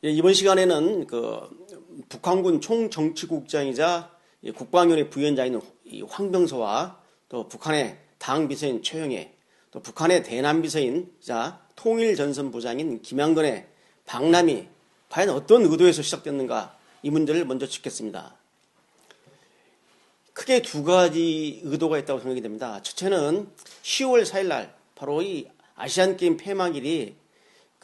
이번 시간에는 북한군 총정치국장이자 국방위원회 부위원장인 이 황병서와 또 북한의 당 비서인 최영애, 또 북한의 대남 비서인자 통일전선부장인 김양건의 방남이 과연 어떤 의도에서 시작됐는가, 이 문제를 먼저 짚겠습니다. 크게 두 가지 의도가 있다고 생각이 됩니다. 첫째는 10월 4일 날 바로 이 아시안게임 폐막일이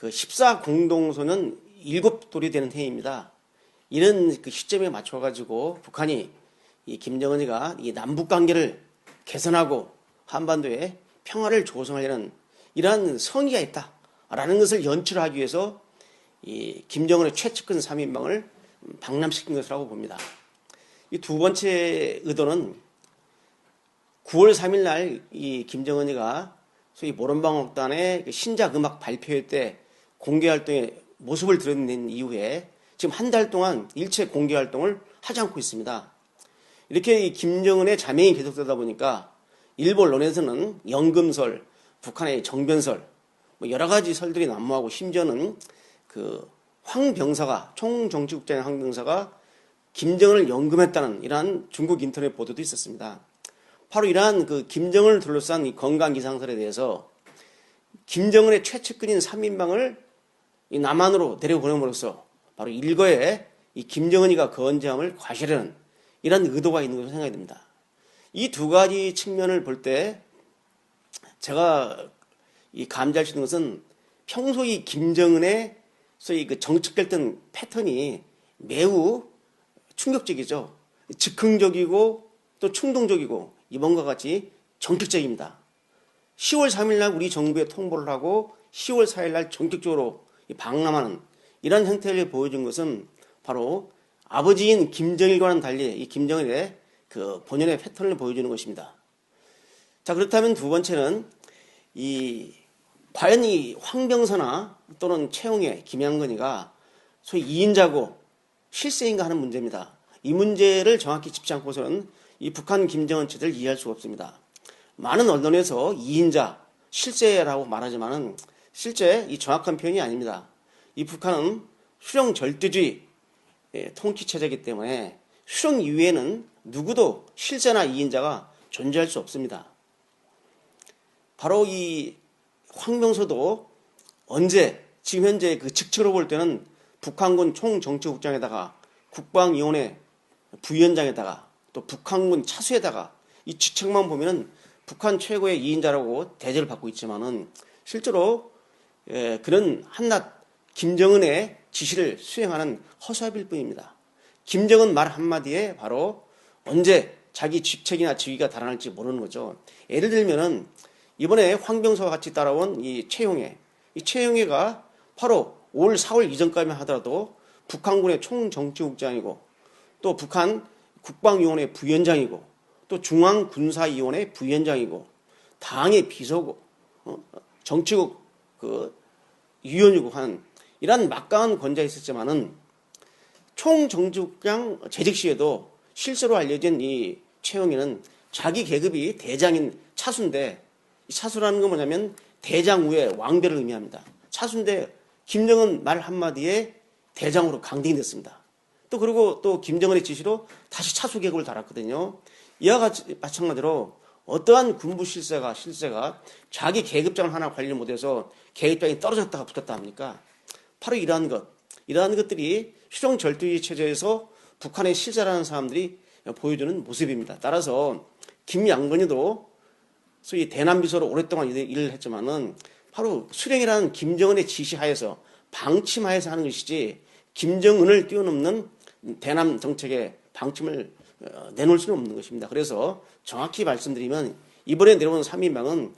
14 공동선언 7돌이 되는 해입니다. 이런 시점에 맞춰가지고 북한이 이 김정은이가 이 남북 관계를 개선하고 한반도에 평화를 조성하려는 이러한 성의가 있다라는 것을 연출하기 위해서 이 김정은의 최측근 3인방을 방남시킨 것이라고 봅니다. 이 두 번째 의도는 9월 3일 날 이 김정은이가 소위 모런방옥단의 신작 음악 발표회 때 공개 활동에 모습을 드러낸 이후에 지금 한 달 동안 일체 공개 활동을 하지 않고 있습니다. 이렇게 이 김정은의 자명이 계속되다 보니까 일부 언론에서는 연금설, 북한의 정변설, 여러 가지 설들이 난무하고, 심지어는 황병사가, 총정치국장의 황병사가 김정은을 연금했다는 이러한 중국 인터넷 보도도 있었습니다. 바로 이러한 김정은을 둘러싼 이 건강기상설에 대해서 김정은의 최측근인 3인방을 이 남한으로 데려보냄으로써 바로 일거에 이 김정은이가 건재함을 과시하려는 이런 의도가 있는 것으로 생각이 됩니다. 이 두 가지 측면을 볼 때 제가 이 감지할 수 있는 것은 평소 이 김정은의 소위 정책 결정 패턴이 매우 충격적이죠. 즉흥적이고 또 충동적이고 이번과 같이 전격적입니다. 10월 3일 날 우리 정부에 통보를 하고 10월 4일 날 전격적으로 방남하는 이런 형태를 보여준 것은 바로 아버지인 김정일과는 달리 이 김정일의 본연의 패턴을 보여주는 것입니다. 자, 그렇다면 두 번째는 과연 이 황병서나 또는 최영애, 김양건이가 소위 2인자고 실세인가 하는 문제입니다. 이 문제를 정확히 짚지 않고서는 이 북한 김정은 체제를 이해할 수가 없습니다. 많은 언론에서 2인자, 실세라고 말하지만은 실제 이 정확한 표현이 아닙니다. 이 북한은 수령 절대주의 통치 체제이기 때문에 수령 이후에는 누구도 실세나 2인자가 존재할 수 없습니다. 바로 이 황병서도 언제, 지금 현재 직책으로 볼 때는 북한군 총정치국장에다가 국방위원회 부위원장에다가 또 북한군 차수에다가 이 직책만 보면은 북한 최고의 2인자라고 대접을 받고 있지만은 실제로 그런 한낱 김정은의 지시를 수행하는 허수아비일 뿐입니다. 김정은 말 한마디에 바로 언제 자기 직책이나 직위가 달아날지 모르는 거죠. 예를 들면은 이번에 황병서와 같이 따라온 이 최영애가 바로 올 4월 이전까지만 하더라도 북한군의 총정치국장이고 또 북한 국방위원회 부위원장이고 또 중앙군사위원회 부위원장이고 당의 비서고 정치국 위원이고 하는 이런 막강한 권좌에 있었지만은 총정치국장 재직 시에도 실세로 알려진 이 최영애는 자기 계급이 대장인 차수인데, 이 차수라는 건 뭐냐면 대장 후에 왕배를 의미합니다. 차수인데 김정은 말 한마디에 대장으로 강등이 됐습니다. 또 그리고 또 김정은의 지시로 다시 차수 계급을 달았거든요. 이와 같이 마찬가지로 어떠한 군부 실세가 자기 계급장을 하나 관리 못해서 계급장이 떨어졌다가 붙었다 합니까? 바로 이러한 것들이 수령 절대주의 체제에서 북한의 실세라는 사람들이 보여주는 모습입니다. 따라서 김양건이도 소위 대남비서로 오랫동안 일을 했지만은 바로 수령이라는 김정은의 지시하에서 방침하에서 하는 것이지 김정은을 뛰어넘는 대남 정책의 방침을 내놓을 수는 없는 것입니다. 그래서 정확히 말씀드리면 이번에 내려온 3인방은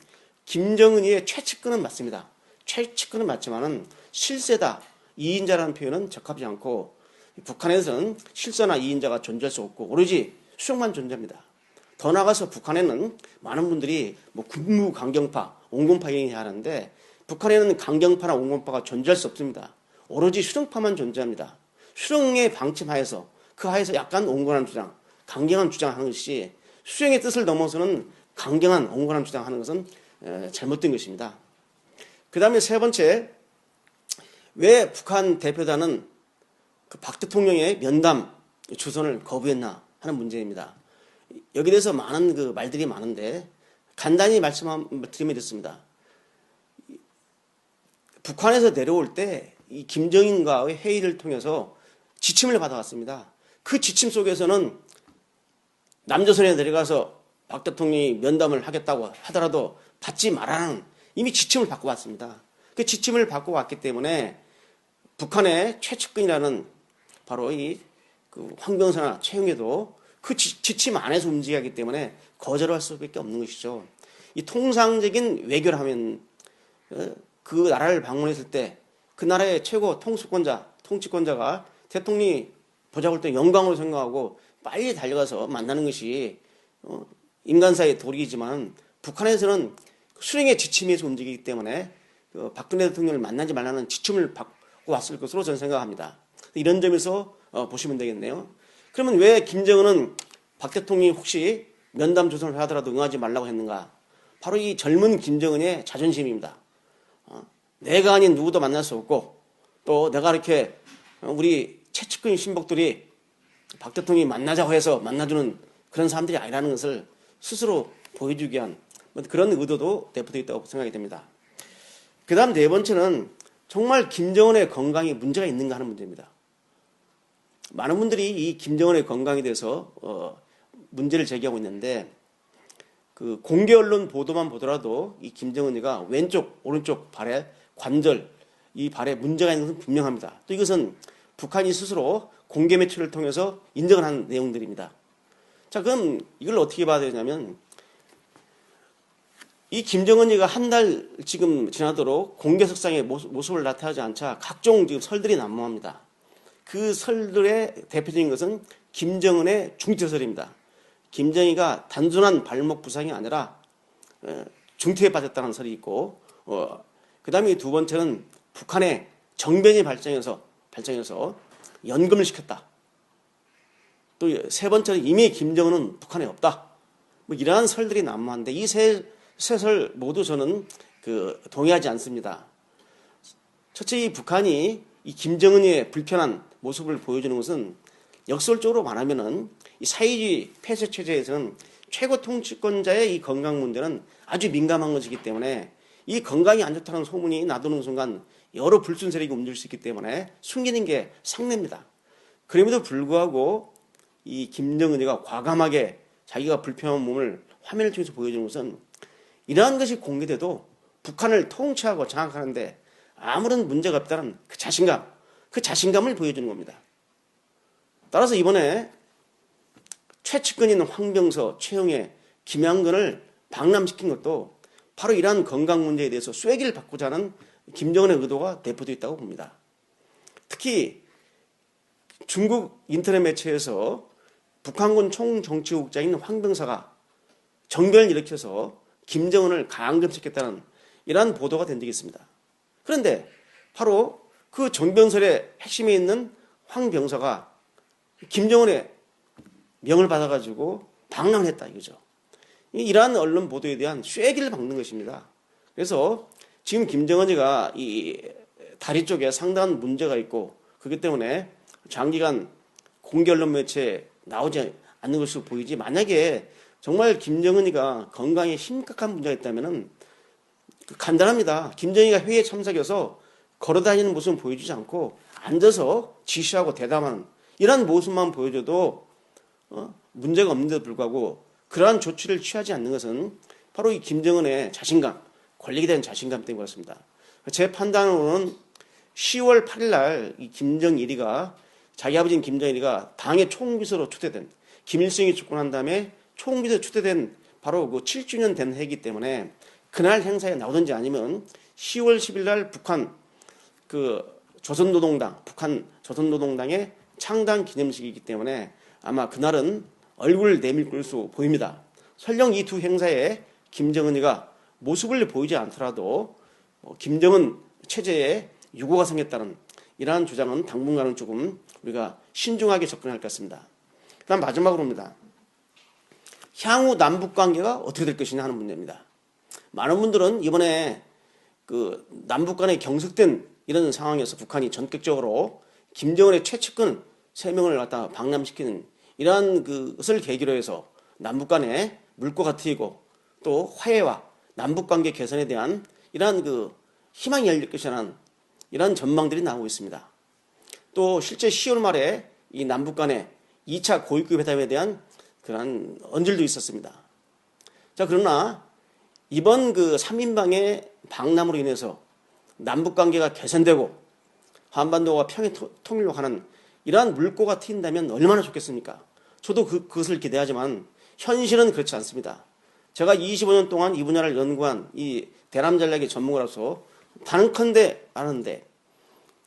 김정은이의 최측근은 맞습니다. 최측근은 맞지만은 실세다, 2인자라는 표현은 적합하지 않고 북한에서는 실세나 2인자가 존재할 수 없고 오로지 수령만 존재합니다. 더 나아가서 북한에는 많은 분들이 군무 강경파, 온건파 얘기하는데 북한에는 강경파나 온건파가 존재할 수 없습니다. 오로지 수령파만 존재합니다. 수령의 방침하에서 그 하에서 약간 온건한 주장, 강경한 주장하는 것이 수령의 뜻을 넘어서는 강경한 온건한 주장하는 것은 잘못된 것입니다. 그 다음에 세 번째, 왜 북한 대표단은 그 박 대통령의 면담 주선을 거부했나 하는 문제입니다. 여기에 대해서 많은 그 말들이 많은데 간단히 말씀드리면 됐습니다. 북한에서 내려올 때 이 김정인과의 회의를 통해서 지침을 받아왔습니다. 그 지침 속에서는 남조선에 내려가서 박 대통령이 면담을 하겠다고 하더라도 받지 말라는 이미 지침을 받고 왔습니다. 그 지침을 받고 왔기 때문에 북한의 최측근이라는 바로 그 황병서나 최영애도 그 지침 안에서 움직이기 하기 때문에 거절할 수밖에 없는 것이죠. 이 통상적인 외교를 하면 그 나라를 방문했을 때 그 나라의 최고 통치권자가 대통령이 보자 볼 때 영광으로 생각하고 빨리 달려가서 만나는 것이 인간사의 도리이지만 북한에서는 수령의 지침에서 움직이기 때문에 박근혜 대통령을 만나지 말라는 지침을 받고 왔을 것으로 저는 생각합니다. 이런 점에서 보시면 되겠네요. 그러면 왜 김정은은 박 대통령이 혹시 면담 조선을 하더라도 응하지 말라고 했는가? 바로 이 젊은 김정은의 자존심입니다. 내가 아닌 누구도 만날 수 없고 또 내가 이렇게 우리 최측근 신복들이 박 대통령이 만나자고 해서 만나주는 그런 사람들이 아니라는 것을 스스로 보여주기 위한 그런 의도도 내포되어 있다고 생각이 됩니다. 그 다음 네 번째는 정말 김정은의 건강에 문제가 있는가 하는 문제입니다. 많은 분들이 이 김정은의 건강에 대해서 문제를 제기하고 있는데 그 공개 언론 보도만 보더라도 이 김정은이가 왼쪽 오른쪽 발에 관절 이 발에 문제가 있는 것은 분명합니다. 또 이것은 북한이 스스로 공개 매체를 통해서 인정을 한 내용들입니다. 자, 그럼 이걸 어떻게 봐야 되냐면 이 김정은이가 한 달 지금 지나도록 공개석상에 모습을 나타나지 않자 각종 지금 설들이 난무합니다. 그 설들의 대표적인 것은 김정은의 중퇴설입니다. 김정희가 단순한 발목 부상이 아니라 중퇴에 빠졌다는 설이 있고 그 다음에 두 번째는 북한의 정변이 발전해서 연금을 시켰다. 또 세 번째는 이미 김정은은 북한에 없다. 뭐 이러한 설들이 난무한데 이 세 설 모두 저는 동의하지 않습니다. 첫째, 이 북한이 이 김정은의 불편한 모습을 보여주는 것은 역설적으로 말하면은 이 사회주의 폐쇄 체제에서는 최고 통치권자의 이 건강 문제는 아주 민감한 것이기 때문에 이 건강이 안 좋다는 소문이 나도는 순간 여러 불순 세력이 움직일 수 있기 때문에 숨기는 게 상례입니다. 그럼에도 불구하고 이 김정은이가 과감하게 자기가 불편한 몸을 화면을 통해서 보여주는 것은 이러한 것이 공개돼도 북한을 통치하고 장악하는데 아무런 문제가 없다는 그 자신감을 보여주는 겁니다. 따라서 이번에 최측근인 황병서, 최영애, 김양근을 방남시킨 것도 바로 이러한 건강 문제에 대해서 쐐기를 받고자 하는 김정은의 의도가 내포되어 있다고 봅니다. 특히 중국 인터넷 매체에서 북한군 총정치국장인 황병서가 정변을 일으켜서 김정은을 감금시켰다는 이러한 보도가 된 적이 있습니다. 그런데 바로 그 정변설의 핵심에 있는 황병서가 김정은의 명을 받아가지고 방랑을 했다 이거죠. 이러한 언론 보도에 대한 쐐기를 박는 것입니다. 그래서 지금 김정은이가 이 다리 쪽에 상당한 문제가 있고 그렇기 때문에 장기간 공개 언론 매체에 나오지 않는 것으로 보이지, 만약에 정말 김정은이가 건강에 심각한 문제가 있다면은 간단합니다. 김정은이가 회의에 참석해서 걸어다니는 모습은 보여주지 않고 앉아서 지시하고 대담하는 이러한 모습만 보여줘도 문제가 없는데도 불구하고 그러한 조치를 취하지 않는 것은 바로 이 김정은의 자신감, 권력에 대한 자신감 때문인 것 같습니다. 제 판단으로는 10월 8일 날 이 김정일이가 자기 아버지인 김정일이가 당의 총비서로 추대된, 김일성이 집권한 다음에 총비서로 추대된 바로 그 7주년 된 해이기 때문에 그날 행사에 나오든지 아니면 10월 10일 날 북한 북한 조선노동당의 창당 기념식이기 때문에 아마 그날은 얼굴을 내밀 것으로 보입니다. 설령 이 두 행사에 김정은이가 모습을 보이지 않더라도 김정은 체제에 유고가 생겼다는 이러한 주장은 당분간은 조금 우리가 신중하게 접근할 것 같습니다. 그 다음 마지막으로입니다. 향후 남북관계가 어떻게 될 것이냐 하는 문제입니다. 많은 분들은 이번에 남북 간의 경색된 이런 상황에서 북한이 전격적으로 김정은의 최측근 3명을 갖다 방남시키는 이러한 것을 계기로 해서 남북 간의 물꼬가 트이고 또 화해와 남북 관계 개선에 대한 이러한 희망이 열릴 것이라는 이러한 전망들이 나오고 있습니다. 또 실제 10월 말에 이 남북 간의 2차 고위급 회담에 대한 그런 언질도 있었습니다. 자, 그러나 이번 3인방의 방남으로 인해서 남북 관계가 개선되고 한반도가 평행 통일로 가는 이러한 물꼬가 트인다면 얼마나 좋겠습니까? 저도 그것을 기대하지만 현실은 그렇지 않습니다. 제가 25년 동안 이 분야를 연구한 이 대남 전략의 전문가로서 단언컨대 아는데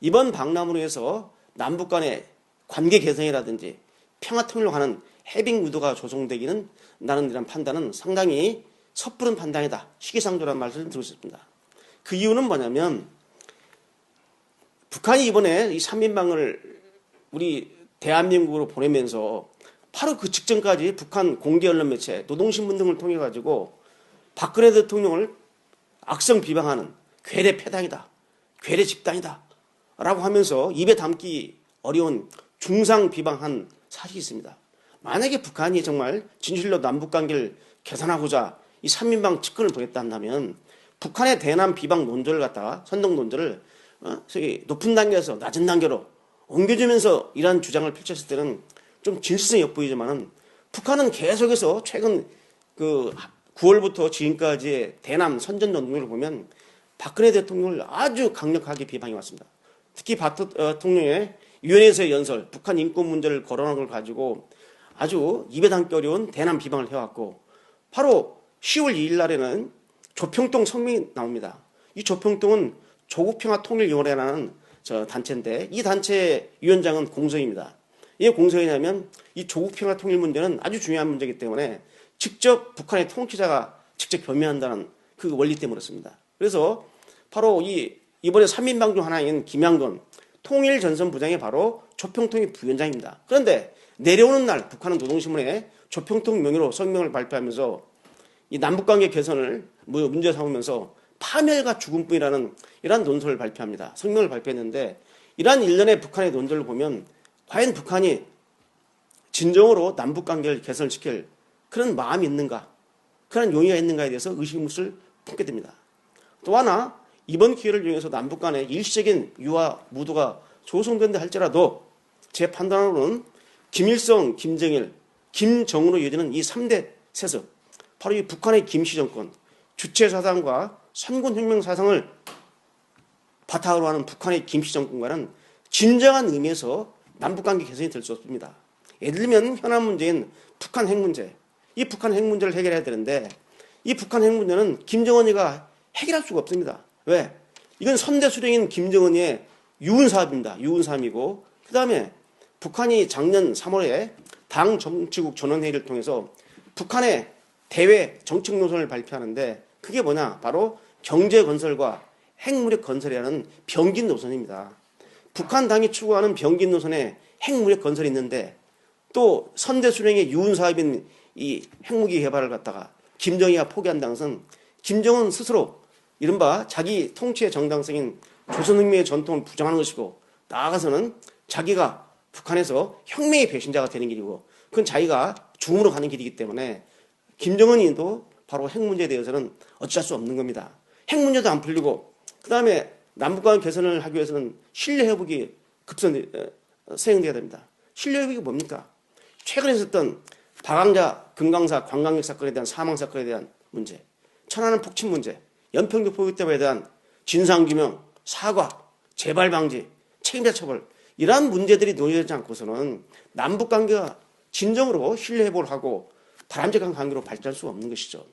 이번 방남으로 해서 남북 간의 관계 개선이라든지 평화 통일로 가는 해빙 무드가 조성되기는 나는 이런 판단은 상당히 섣부른 판단이다. 시기상조라는 말씀을 드리고 싶습니다. 그 이유는 뭐냐면 북한이 이번에 이 3인방을 우리 대한민국으로 보내면서 바로 그 직전까지 북한 공개 언론 매체, 노동신문 등을 통해 가지고 박근혜 대통령을 악성 비방하는 괴뢰 패당이다, 괴뢰 집단이다 라고 하면서 입에 담기 어려운 중상 비방한 사실이 있습니다. 만약에 북한이 정말 진실로 남북관계를 개선하고자 이 3인방 측근을 보냈다 한다면 북한의 대남 비방 논조를 갖다가 선동 논조를 높은 단계에서 낮은 단계로 옮겨주면서 이러한 주장을 펼쳤을 때는 좀 진실성이 엿보이지만은 북한은 계속해서 최근 9월부터 지금까지의 대남 선전 논조를 보면 박근혜 대통령을 아주 강력하게 비방해 왔습니다. 특히 박 대통령의 유엔에서의 연설, 북한 인권 문제를 거론한 걸 가지고 아주 입에 담기 어려운 대남 비방을 해왔고 바로 10월 2일 날에는 조평동 성명이 나옵니다. 이 조평동은 조국평화통일위원회라는 단체인데 이 단체 위원장은 공석입니다. 이게 공석이냐면 이 조국평화통일 문제는 아주 중요한 문제이기 때문에 직접 북한의 통치자가 직접 겸해한다는 그 원리 때문에 그렇습니다. 그래서 바로 이번에 3인방 중 하나인 김양돈 통일전선부장이 바로 조평통의 부위원장입니다. 그런데 내려오는 날 북한은 노동신문에 조평통 명의로 성명을 발표하면서 이 남북관계 개선을 문제 삼으면서 파멸과 죽음뿐이라는 이러한 논설을 발표합니다. 성명을 발표했는데 이러한 일련의 북한의 논설을 보면 과연 북한이 진정으로 남북관계를 개선시킬 그런 마음이 있는가, 그런 용의가 있는가에 대해서 의식무를 품게 됩니다. 또 하나 이번 기회를 이용해서 남북 간의 일시적인 유화 무드가 조성된다 할지라도 제 판단으로는 김일성, 김정일, 김정은으로 이어지는 이 3대 세습, 바로 이 북한의 김씨 정권, 주체사상과 선군혁명사상을 바탕으로 하는 북한의 김씨 정권과는 진정한 의미에서 남북관계 개선이 될 수 없습니다. 예를 들면 현안 문제인 북한 핵 문제, 이 북한 핵 문제를 해결해야 되는데 이 북한 핵 문제는 김정은이가 해결할 수가 없습니다. 왜? 이건 선대 수령인 김정은의 유은사업입니다. 유은사업이고 그 다음에 북한이 작년 3월에 당 정치국 전원회의를 통해서 북한의 대외 정책 노선을 발표하는데 그게 뭐냐? 바로 경제건설과 핵무력 건설이라는 병긴 노선입니다. 북한 당이 추구하는 병긴 노선에 핵무력 건설이 있는데 또 선대 수령의 유은사업인 이 핵무기 개발을 갖다가 김정희가 포기한다는 것은 김정은 스스로 이른바 자기 통치의 정당성인 조선혁명의 전통을 부정하는 것이고 나아가서는 자기가 북한에서 혁명의 배신자가 되는 길이고 그건 자기가 죽음으로 가는 길이기 때문에 김정은이도 바로 핵 문제에 대해서는 어찌할 수 없는 겁니다. 핵 문제도 안 풀리고 그 다음에 남북간 개선을 하기 위해서는 신뢰 회복이 시행돼야 됩니다. 신뢰 회복이 뭡니까? 최근에 있었던 박항자 금강사 관광객 사건에 대한 사망 사건에 대한 문제, 천안함 폭침 문제, 연평도 포격대에 대한 진상규명, 사과, 재발 방지, 책임자 처벌 이러한 문제들이 논의되지 않고서는 남북관계가 진정으로 신뢰 회복을 하고 바람직한 관계로 발전할 수 없는 것이죠.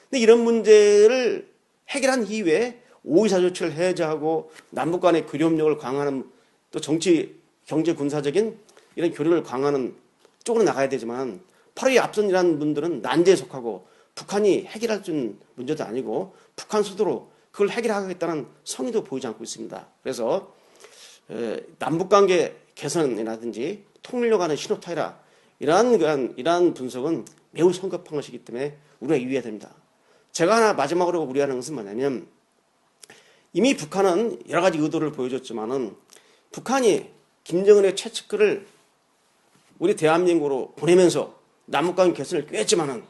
근데 이런 문제를 해결한 이후에 5.24 조치를 해제하고 남북 간의 교류협력을 강화하는 또 정치, 경제, 군사적인 이런 교류를 강화하는 쪽으로 나가야 되지만 바로 이 앞선 이런 분들은 난제에 속하고 북한이 해결할 수 있는 문제도 아니고 북한 스스로 그걸 해결하겠다는 성의도 보이지 않고 있습니다. 그래서 남북관계 개선이라든지 통일로 가는 신호탄이라 이러한 분석은 매우 성급한 것이기 때문에 우리가 유의해야 됩니다. 제가 하나 마지막으로 우려하는 것은 뭐냐면 이미 북한은 여러 가지 의도를 보여줬지만은 북한이 김정은의 최측근을 우리 대한민국으로 보내면서 남북관계 개선을 꾀했지만은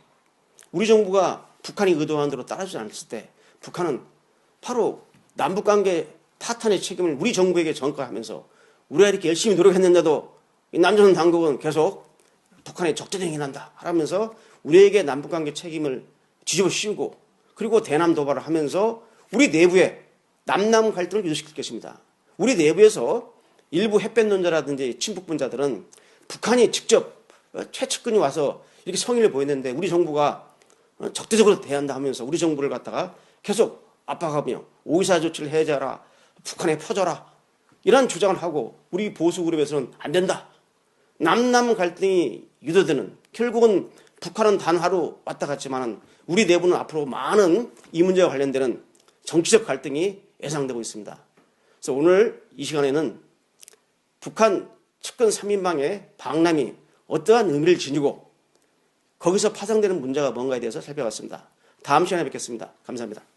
우리 정부가 북한이 의도한 대로 따라주지 않았을 때 북한은 바로 남북관계 파탄의 책임을 우리 정부에게 전가하면서 우리가 이렇게 열심히 노력했는데도 이 남조선 당국은 계속 북한에 적대행위한다 하면서 우리에게 남북관계 책임을 뒤집어 씌우고 그리고 대남 도발을 하면서 우리 내부에 남남 갈등을 유도시킬 것입니다. 우리 내부에서 일부 햇볕론자라든지 친북분자들은 북한이 직접 최측근이 와서 이렇게 성의를 보였는데 우리 정부가 적대적으로 대한다 하면서 우리 정부를 갖다가 계속 압박하며 오이사 조치를 해제하라, 북한에 퍼져라 이런 주장을 하고 우리 보수 그룹에서는 안 된다. 남남 갈등이 유도되는 결국은 북한은 단 하루 왔다 갔지만 우리 내부는 앞으로 많은 이 문제와 관련되는 정치적 갈등이 예상되고 있습니다. 그래서 오늘 이 시간에는 북한 측근 3인방의 방남이 어떠한 의미를 지니고 거기서 파생되는 문제가 뭔가에 대해서 살펴봤습니다. 다음 시간에 뵙겠습니다. 감사합니다.